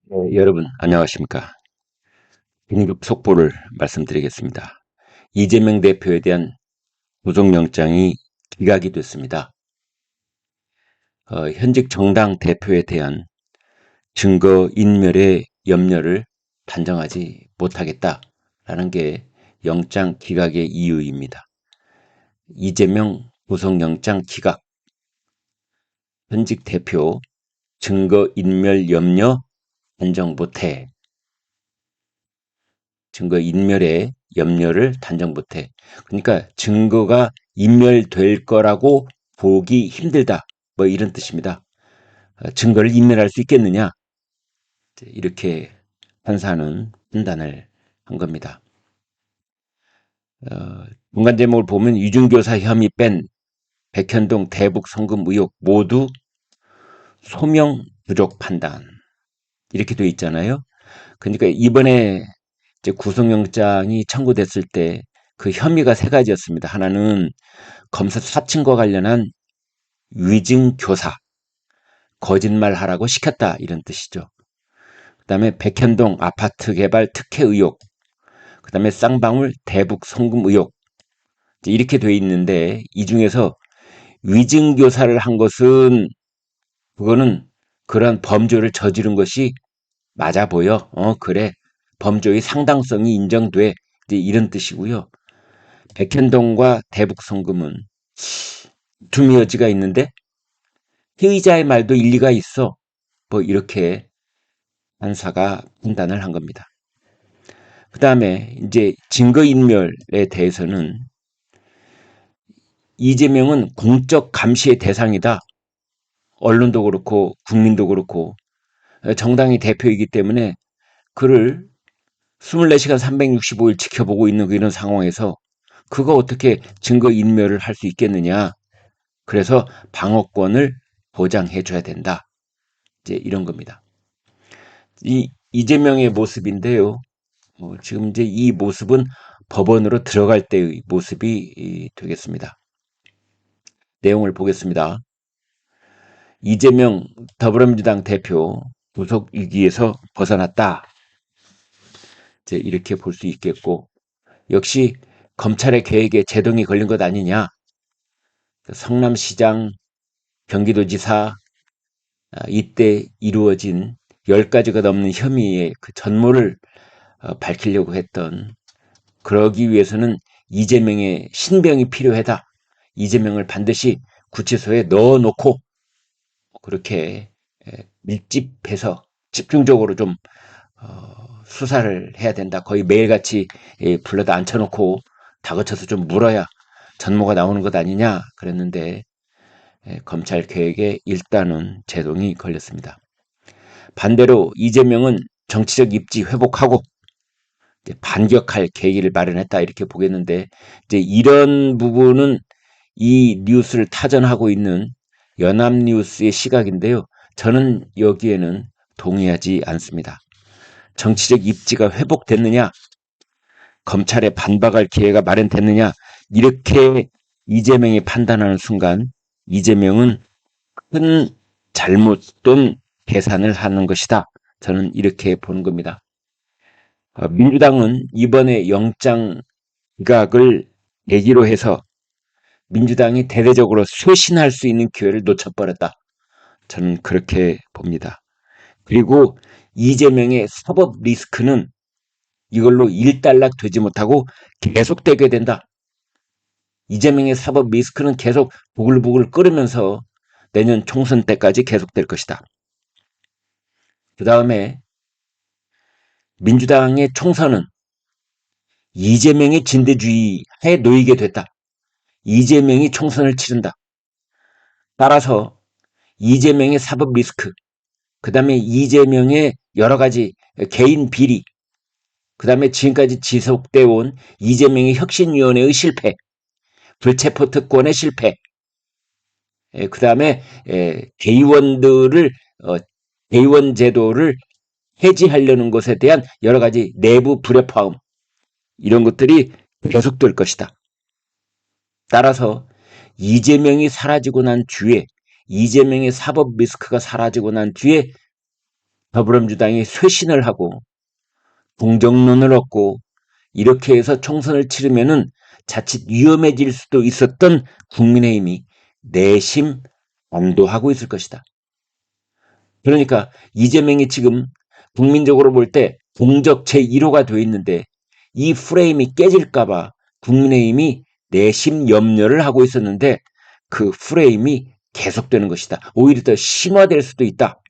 네, 여러분 안녕하십니까. 긴급 속보를 말씀드리겠습니다. 이재명 대표에 대한 구속영장이 기각이 됐습니다. 현직 정당 대표에 대한 증거인멸의 염려를 단정하지 못하겠다라는 게 영장 기각의 이유입니다. 이재명 구속영장 기각, 현직 대표 증거인멸 염려 단정 못해. 증거인멸의 염려를 단정 못해. 그러니까 증거가 인멸될 거라고 보기 힘들다. 뭐 이런 뜻입니다. 증거를 인멸할 수 있겠느냐? 이렇게 판사는 판단을 한 겁니다. 중간 제목을 보면 이중교사 혐의 뺀 백현동 대북 송금 의혹 모두 소명 부족 판단. 이렇게 돼 있잖아요. 그러니까 이번에 이제 구속영장이 청구됐을 때 그 혐의가 세 가지였습니다. 하나는 검사 사칭과 관련한 위증교사, 거짓말하라고 시켰다 이런 뜻이죠. 그 다음에 백현동 아파트 개발 특혜 의혹, 그 다음에 쌍방울 대북 송금 의혹 이렇게 돼 있는데 이 중에서 위증교사를 한 것은 그거는 그런 범죄를 저지른 것이 맞아 보여. 그래. 범죄의 상당성이 인정돼. 이제 이런 뜻이고요. 백현동과 대북 송금은 둠의 여지가 있는데 피의자의 말도 일리가 있어. 뭐 이렇게 판사가 판단을 한 겁니다. 그 다음에 이제 증거인멸에 대해서는 이재명은 공적 감시의 대상이다. 언론도 그렇고 국민도 그렇고 정당의 대표이기 때문에 그를 24시간 365일 지켜보고 있는 이런 상황에서 그거 어떻게 증거인멸을 할 수 있겠느냐. 그래서 방어권을 보장해 줘야 된다. 이제 이런 겁니다. 이재명의 모습인데요. 지금 이제 이 모습은 법원으로 들어갈 때의 모습이 되겠습니다. 내용을 보겠습니다. 이재명 더불어민주당 대표 구속 위기에서 벗어났다. 이제 이렇게 볼 수 있겠고, 역시 검찰의 계획에 제동이 걸린 것 아니냐. 성남시장, 경기도지사 이때 이루어진 10가지가 넘는 혐의의 그 전모를 밝히려고 했던, 그러기 위해서는 이재명의 신병이 필요하다. 이재명을 반드시 구치소에 넣어놓고 그렇게 밀집해서 집중적으로 좀 수사를 해야 된다. 거의 매일같이 불러다 앉혀놓고 다그쳐서 좀 물어야 전모가 나오는 것 아니냐 그랬는데 검찰 계획에 일단은 제동이 걸렸습니다. 반대로 이재명은 정치적 입지 회복하고 반격할 계기를 마련했다 이렇게 보겠는데, 이제 이런 부분은 이 뉴스를 타전하고 있는 연합뉴스의 시각인데요. 저는 여기에는 동의하지 않습니다. 정치적 입지가 회복됐느냐, 검찰에 반박할 기회가 마련됐느냐, 이렇게 이재명이 판단하는 순간 이재명은 큰 잘못된 계산을 하는 것이다. 저는 이렇게 보는 겁니다. 민주당은 이번에 영장 기각을 계기로 해서 민주당이 대대적으로 쇄신할 수 있는 기회를 놓쳐버렸다. 저는 그렇게 봅니다. 그리고 이재명의 사법 리스크는 이걸로 일단락 되지 못하고 계속되게 된다. 이재명의 사법 리스크는 계속 부글부글 끓으면서 내년 총선 때까지 계속될 것이다. 그 다음에 민주당의 총선은 이재명의 진대주의에 놓이게 됐다. 이재명이 총선을 치른다. 따라서 이재명의 사법 리스크, 그 다음에 이재명의 여러 가지 개인 비리, 그 다음에 지금까지 지속되어 온 이재명의 혁신위원회의 실패, 불체포 특권의 실패, 그 다음에 대의원들을 대의원 제도를 해지하려는 것에 대한 여러 가지 내부 불협화음, 이런 것들이 계속될 것이다. 따라서 이재명이 사라지고 난 뒤에, 이재명의 사법 리스크가 사라지고 난 뒤에 더불어민주당이 쇄신을 하고 공정론을 얻고 이렇게 해서 총선을 치르면은 자칫 위험해질 수도 있었던 국민의힘이 내심 안도하고 있을 것이다. 그러니까 이재명이 지금 국민적으로 볼 때 공적 제1호가 돼 있는데 이 프레임이 깨질까봐 국민의힘이 내심 염려를 하고 있었는데 그 프레임이 계속되는 것이다. 오히려 더 심화될 수도 있다.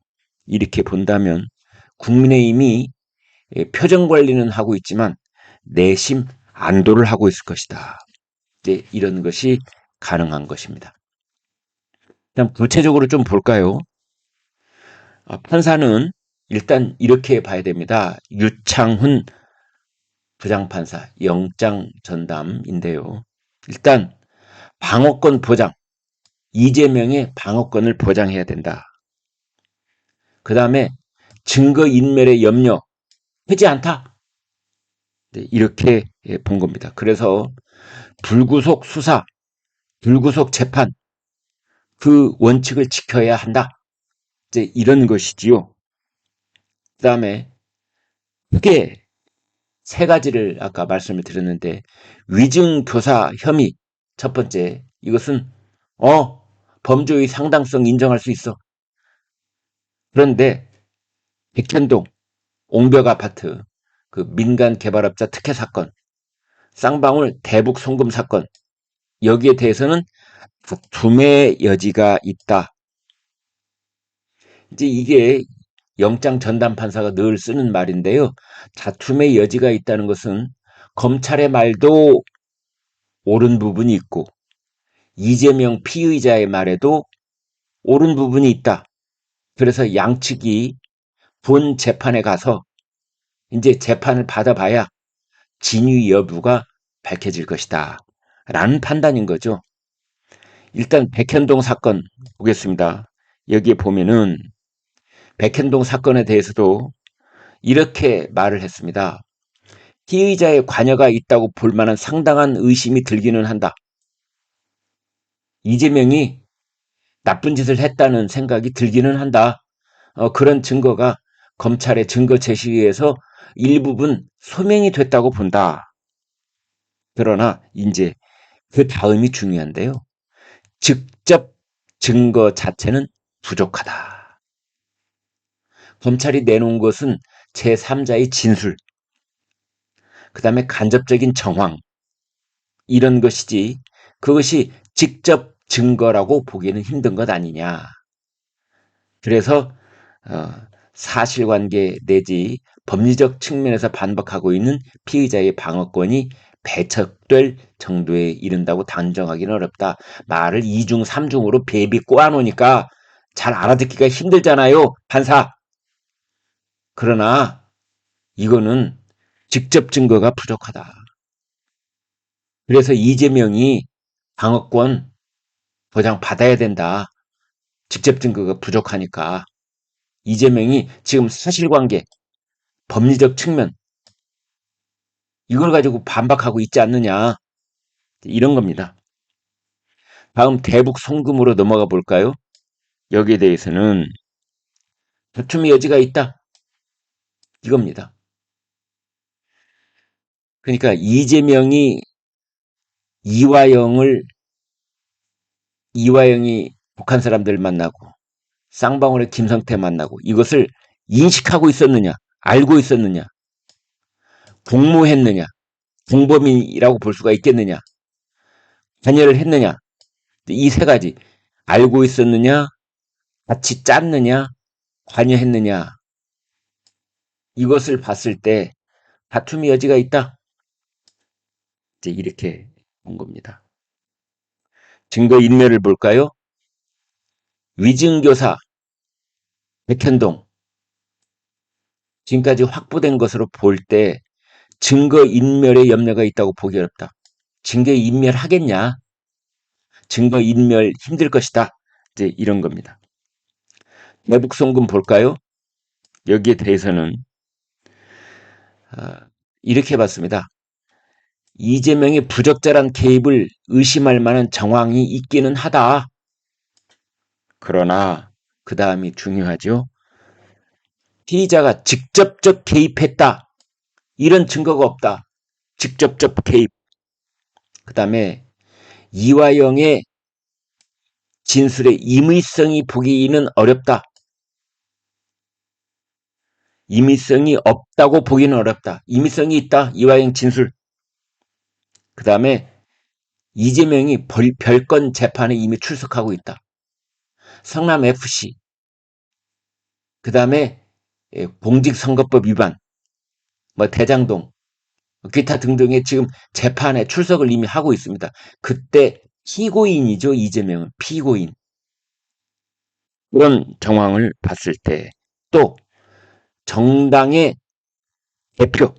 이렇게 본다면 국민의힘이 표정 관리는 하고 있지만 내심 안도를 하고 있을 것이다. 이제 이런 것이 가능한 것입니다. 그럼 구체적으로 좀 볼까요? 판사는 일단 이렇게 봐야 됩니다. 유창훈 부장판사 영장 전담인데요. 일단 방어권 보장, 이재명의 방어권을 보장해야 된다. 그 다음에 증거인멸의 염려, 하지 않다. 이렇게 본 겁니다. 그래서 불구속 수사, 불구속 재판, 그 원칙을 지켜야 한다. 이제 이런 것이지요. 그 다음에 크게 세 가지를 아까 말씀을 드렸는데 위증교사 혐의 첫 번째 이것은 범죄의 상당성 인정할 수 있어. 그런데 백현동 옹벽 아파트 그 민간 개발업자 특혜 사건, 쌍방울 대북 송금 사건 여기에 대해서는 다툼의 여지가 있다. 이제 이게 영장 전담 판사가 늘 쓰는 말인데요. 다툼의 여지가 있다는 것은 검찰의 말도 옳은 부분이 있고 이재명 피의자의 말에도 옳은 부분이 있다. 그래서 양측이 본 재판에 가서 이제 재판을 받아봐야 진위 여부가 밝혀질 것이다. 라는 판단인 거죠. 일단 백현동 사건 보겠습니다. 여기에 보면은 백현동 사건에 대해서도 이렇게 말을 했습니다. 피의자의 관여가 있다고 볼 만한 상당한 의심이 들기는 한다. 이재명이 나쁜 짓을 했다는 생각이 들기는 한다. 그런 증거가 검찰의 증거 제시에 의해서 일부분 소명이 됐다고 본다. 그러나 이제 그 다음이 중요한데요. 직접 증거 자체는 부족하다. 검찰이 내놓은 것은 제3자의 진술, 그 다음에 간접적인 정황 이런 것이지 그것이 직접 증거라고 보기에는 힘든 것 아니냐. 그래서 사실관계 내지 법리적 측면에서 반박하고 있는 피의자의 방어권이 배척될 정도에 이른다고 단정하기는 어렵다. 말을 2중, 3중으로 베비 꼬아놓으니까 잘 알아듣기가 힘들잖아요, 판사. 그러나 이거는 직접 증거가 부족하다. 그래서 이재명이 방어권 보장받아야 된다. 직접 증거가 부족하니까. 이재명이 지금 사실관계, 법리적 측면 이걸 가지고 반박하고 있지 않느냐. 이런 겁니다. 다음 대북 송금으로 넘어가 볼까요? 여기에 대해서는 다툼의 여지가 있다. 이겁니다. 그러니까 이재명이 이화영이 북한 사람들 만나고 쌍방울의 김성태 만나고 이것을 인식하고 있었느냐, 알고 있었느냐, 공모했느냐, 공범이라고 볼 수가 있겠느냐, 관여를 했느냐, 이 세 가지 알고 있었느냐, 같이 짰느냐, 관여했느냐 이것을 봤을 때 다툼의 여지가 있다. 이제 이렇게 본 겁니다. 증거인멸을 볼까요? 위증교사 백현동 지금까지 확보된 것으로 볼 때 증거인멸의 염려가 있다고 보기 어렵다. 증거인멸 하겠냐? 증거인멸 힘들 것이다. 이제 이런 겁니다. 대북송금 볼까요? 여기에 대해서는 이렇게 봤습니다. 이재명의 부적절한 개입을 의심할 만한 정황이 있기는 하다. 그러나 그 다음이 중요하죠. 피의자가 직접적 개입했다. 이런 증거가 없다. 직접적 개입. 그 다음에 이화영의 진술의 임의성이 보기는 어렵다. 임의성이 없다고 보기는 어렵다. 임의성이 있다. 이화영 진술. 그 다음에 이재명이 별건 재판에 이미 출석하고 있다. 성남FC. 그 다음에 공직선거법 위반. 대장동. 기타 등등의 지금 재판에 출석을 이미 하고 있습니다. 그때 피고인이죠. 이재명은 피고인. 그런 정황을 봤을 때 또 정당의 대표,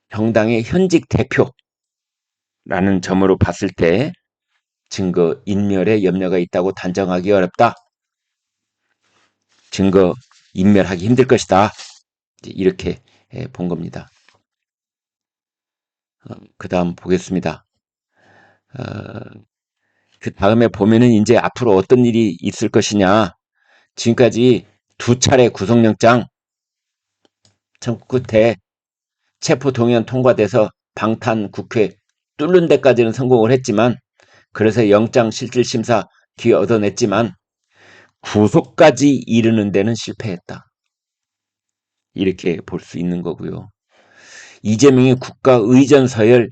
정당의 현직 대표라는 점으로 봤을 때 증거 인멸에 염려가 있다고 단정하기 어렵다. 증거 인멸하기 힘들 것이다. 이렇게 본 겁니다. 그 다음 보겠습니다. 그 다음에 보면은 이제 앞으로 어떤 일이 있을 것이냐. 지금까지 2차례 구속영장 청구 끝에 체포동의안 통과돼서 방탄 국회 뚫는 데까지는 성공을 했지만, 그래서 영장실질심사 기회 얻어냈지만 구속까지 이르는 데는 실패했다. 이렇게 볼 수 있는 거고요. 이재명이 국가의전 서열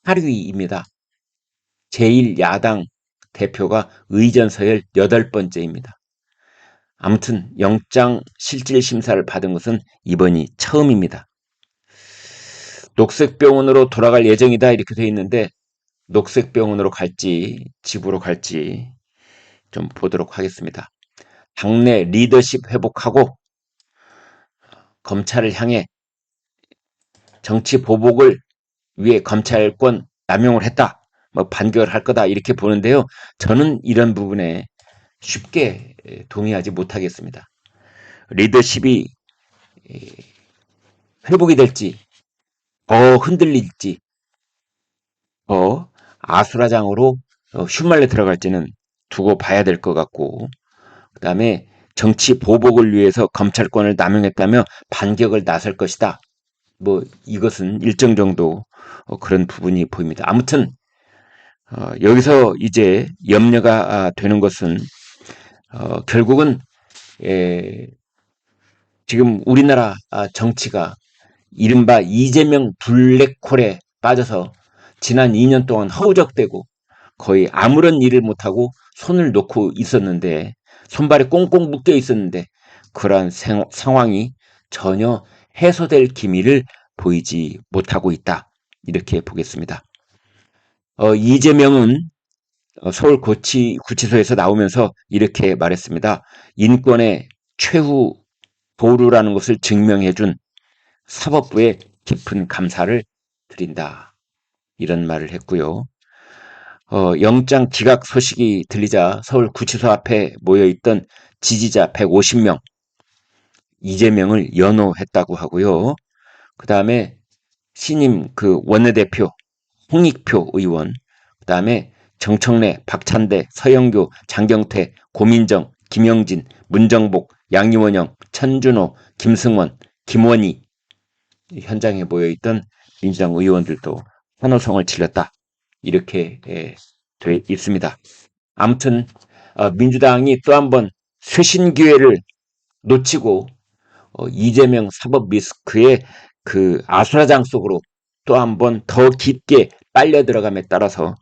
8위입니다. 제1야당 대표가 의전 서열 8번째입니다. 아무튼 영장 실질심사를 받은 것은 이번이 처음입니다. 녹색병원으로 돌아갈 예정이다 이렇게 돼 있는데, 녹색병원으로 갈지 집으로 갈지 좀 보도록 하겠습니다. 당내 리더십 회복하고 검찰을 향해 정치 보복을 위해 검찰권 남용을 했다. 반격을 할 거다 이렇게 보는데요. 저는 이런 부분에 쉽게 동의하지 못하겠습니다. 리더십이 회복이 될지 더 흔들릴지 더 아수라장으로 휘말려 들어갈지는 두고 봐야 될 것 같고, 그 다음에 정치 보복을 위해서 검찰권을 남용했다며 반격을 나설 것이다. 이것은 일정 정도 그런 부분이 보입니다. 아무튼 여기서 이제 염려가 되는 것은 결국은 지금 우리나라 정치가 이른바 이재명 블랙홀에 빠져서 지난 2년 동안 허우적대고 거의 아무런 일을 못하고 손을 놓고 있었는데, 손발이 꽁꽁 묶여 있었는데 그러한 상황이 전혀 해소될 기미를 보이지 못하고 있다. 이렇게 보겠습니다. 이재명은 서울구치소에서 나오면서 이렇게 말했습니다. 인권의 최후 보루라는 것을 증명해준 사법부에 깊은 감사를 드린다. 이런 말을 했고요. 영장 기각 소식이 들리자 서울구치소 앞에 모여있던 지지자 150명 이재명을 연호했다고 하고요. 그 다음에 신임 원내대표 홍익표 의원, 그 다음에 정청래, 박찬대, 서영교, 장경태, 고민정, 김영진, 문정복, 양이원영, 천준호, 김승원, 김원희 현장에 모여있던 민주당 의원들도 환호성을 질렀다. 이렇게 돼 있습니다. 아무튼 민주당이 또 한 번 쇄신 기회를 놓치고 이재명 사법 리스크의 아수라장 속으로 또 한 번 더 깊게 빨려 들어감에 따라서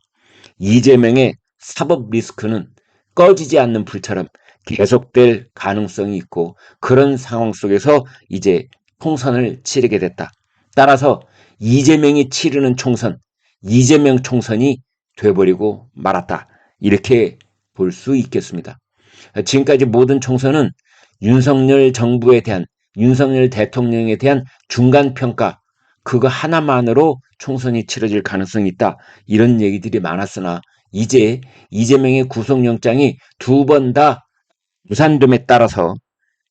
이재명의 사법 리스크는 꺼지지 않는 불처럼 계속될 가능성이 있고, 그런 상황 속에서 이제 총선을 치르게 됐다. 따라서 이재명이 치르는 총선, 이재명 총선이 돼버리고 말았다. 이렇게 볼 수 있겠습니다. 지금까지 모든 총선은 윤석열 정부에 대한, 윤석열 대통령에 대한 중간평가, 그거 하나만으로 총선이 치러질 가능성이 있다. 이런 얘기들이 많았으나 이제 이재명의 구속영장이 2번 다 무산됨에 따라서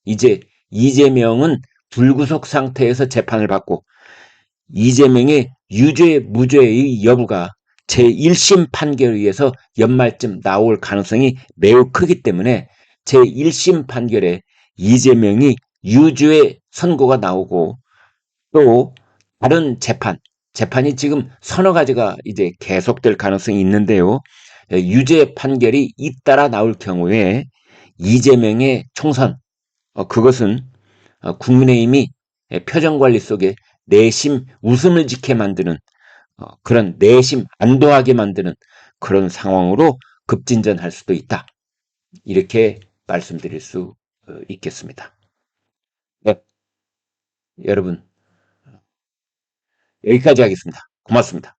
이제 이재명은 불구속 상태에서 재판을 받고, 이재명의 유죄 무죄의 여부가 제1심 판결에 의해서 연말쯤 나올 가능성이 매우 크기 때문에 제1심 판결에 이재명이 유죄의 선고가 나오고 또 다른 재판이 지금 서너 가지가 이제 계속될 가능성이 있는데요. 유죄 판결이 잇따라 나올 경우에 이재명의 총선, 그것은 국민의힘이 표정관리 속에 내심 웃음을 짓게 만드는 그런 내심 안도하게 만드는 그런 상황으로 급진전할 수도 있다. 이렇게 말씀드릴 수 있겠습니다. 네, 여러분 여기까지 하겠습니다. 고맙습니다.